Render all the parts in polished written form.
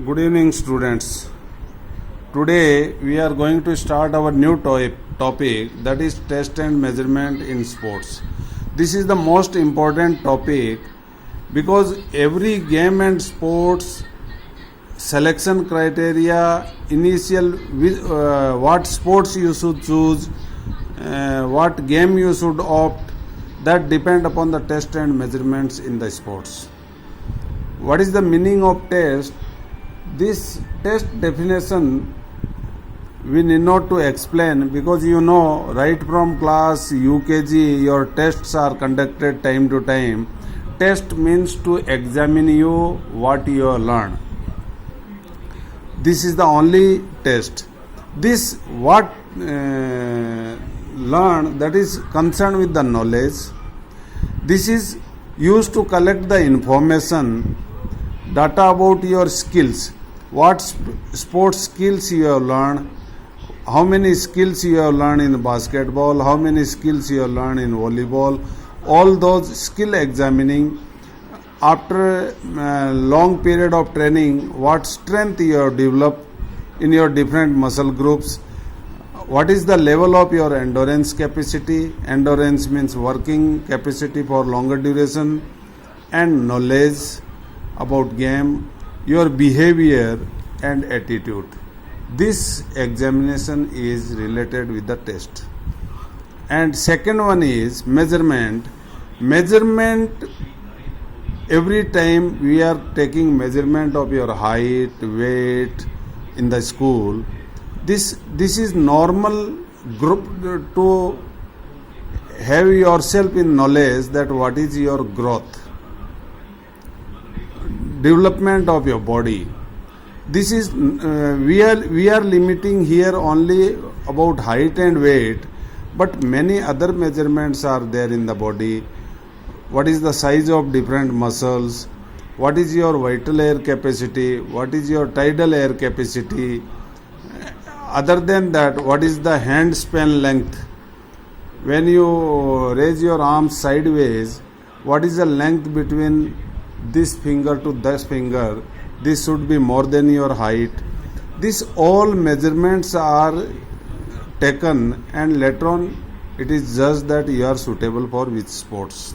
Good evening, students. Today we are going to start our new topic, that is test and measurement in sports. This is the most important topic because every game and sports selection criteria, initial what sports you should choose, what game you should opt, that depend upon the test and measurements in the sports. What is the meaning of test? This test definition we need not to explain because you know right from class UKG your tests are conducted time to time. Test means to examine you what you have learned. This is the only test. This what learn, that is concerned with the knowledge. This is used to collect the information, data about your skills, what sports skills you have learned, how many skills you have learned in basketball, how many skills you have learned in volleyball, all those skill examining. After a long period of training, what strength you have developed in your different muscle groups, what is the level of your endurance capacity. Endurance means working capacity for longer duration, and knowledge about game, your behavior and attitude. This examination is related with the test. And second one is measurement. Measurement, every time we are taking measurement of your height, weight in the school. This is normal group to have yourself in knowledge that what is your growth, development of your body. This is we are limiting here only about height and weight, but many other measurements are there in the body. What is the size of different muscles, what is your vital air capacity, what is your tidal air capacity. Other than that, what is the hand span length? When you raise your arms sideways, what is the length between this finger to this finger? This should be more than your height. These all measurements are taken, and later on it is judged that you are suitable for which sports.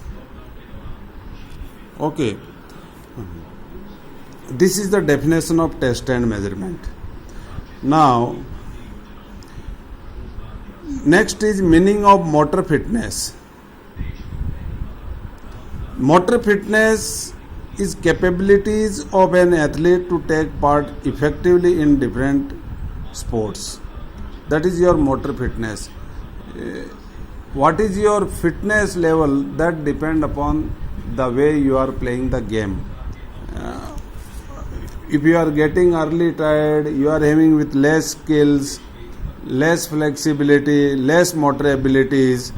Okay. This is the definition of test and measurement. Now, next is meaning of motor fitness. Motor fitness is capabilities of an athlete to take part effectively in different sports. That is your motor fitness. What is your fitness level? That depend upon the way you are playing the game. If you are getting early tired, you are having with less skills, less flexibility, less motor abilities,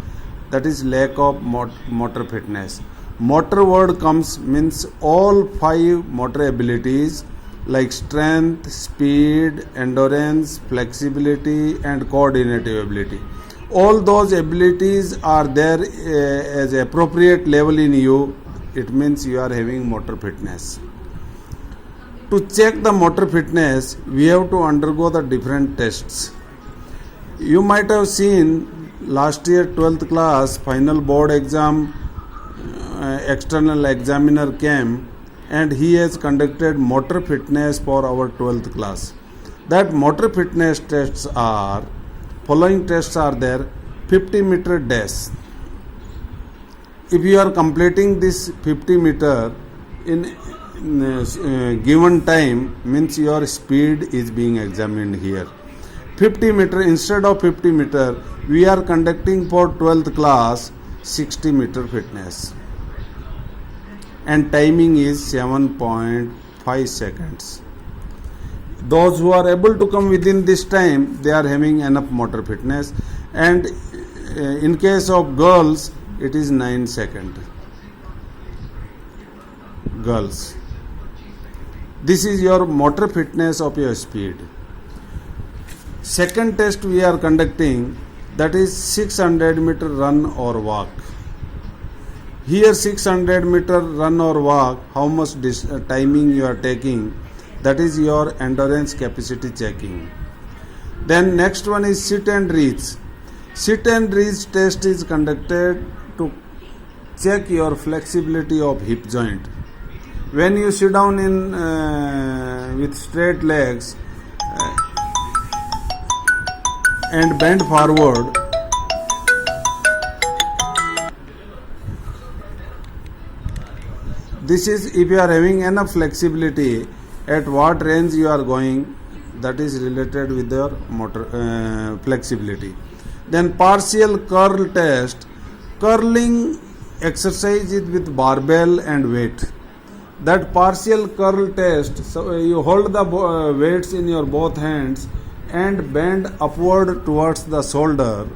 that is lack of motor fitness. Motor word means all five motor abilities like strength, speed, endurance, flexibility and coordinative ability. All those abilities are there as appropriate level in you. It means you are having motor fitness. To check the motor fitness, we have to undergo the different tests. You might have seen last year 12th class final board exam, external examiner came and he has conducted motor fitness for our 12th class. That motor fitness tests are, following tests are there. 50-meter dash. If you are completing this 50 meter in given time, means your speed is being examined here. 50 meter, instead of 50 meter, we are conducting for 12th class 60 meter fitness. And timing is 7.5 seconds. Those who are able to come within this time, they are having enough motor fitness. And in case of girls, it is 9 seconds. Girls. This is your motor fitness of your speed. Second test we are conducting, that is 600 meter run or walk. Here 600 meter run or walk, how much timing you are taking, That is your endurance capacity checking. Then next one is sit and reach. Sit and reach test is conducted to check your flexibility of hip joint. When you sit down in with straight legs and bend forward, this is if you are having enough flexibility, at what range you are going, that is related with your motor flexibility. Then partial curl test. Curling exercise is with barbell and weight. That partial curl test, so you hold the weights in your both hands and bend upward towards the shoulder.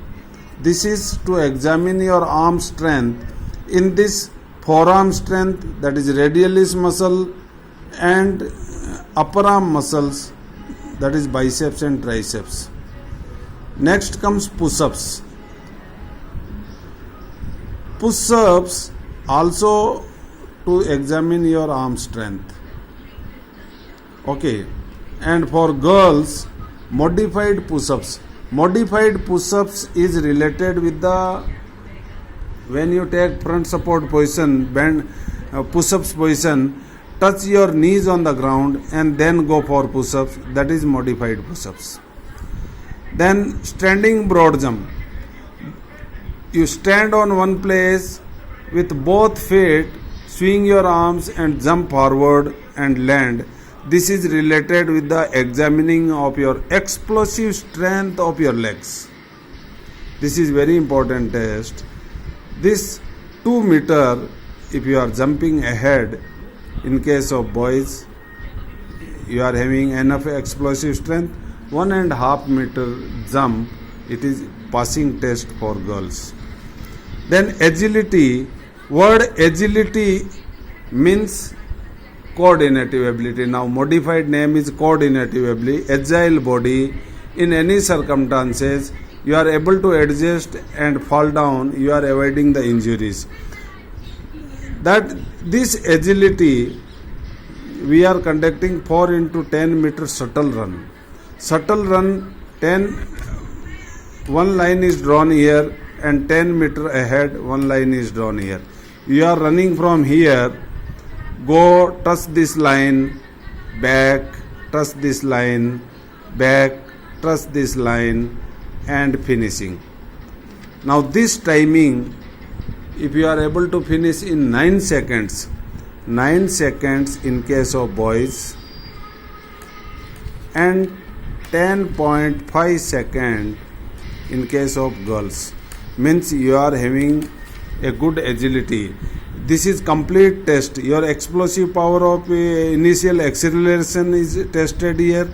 This is to examine your arm strength. In this, forearm strength, that is radialis muscle, and upper arm muscles, that is biceps and triceps. Next comes push-ups. Push-ups also to examine your arm strength. Okay. And for girls, modified push-ups. Modified push-ups is related with the, when you take front support position, bend push-ups position, touch your knees on the ground and then go for push-ups. That is modified push-ups. Then standing broad jump. You stand on one place with both feet, swing your arms and jump forward and land. This is related with the examining of your explosive strength of your legs. This is very important test. This 2 meter, if you are jumping ahead, in case of boys, you are having enough explosive strength. 1.5 meter jump, it is passing test for girls. Then agility. Word agility means coordinative ability. Now modified name is coordinative ability. Agile body. In any circumstances, you are able to adjust and fall down. You are avoiding the injuries. That this agility, we are conducting 4 into 10 meter shuttle run. Shuttle run, 1 line is drawn here and 10 meter ahead 1 line is drawn here. You are running from here, go touch this line, back, touch this line, back, touch this line and finishing. Now this timing, if you are able to finish in 9 seconds, 9 seconds in case of boys and 10.5 seconds in case of girls, means you are having a good agility. This is complete test. Your explosive power of initial acceleration is tested here,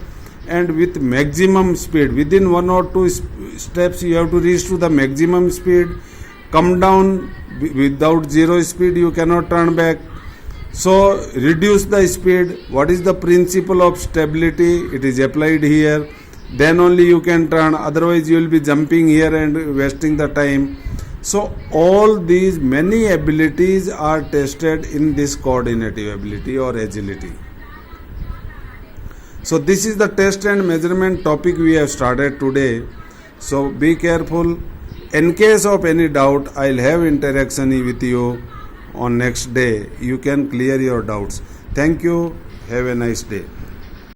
and with maximum speed, within 1 or 2 steps you have to reach to the maximum speed. Come down without 0 speed, you cannot turn back. So reduce the speed. What is the principle of stability? It is applied here. Then only you can turn, otherwise you will be jumping here and wasting the time. So all these many abilities are tested in this coordinative ability or agility. So this is the test and measurement topic we have started today. So be careful. In case of any doubt, I will have interaction with you on next day. You can clear your doubts. Thank you. Have a nice day.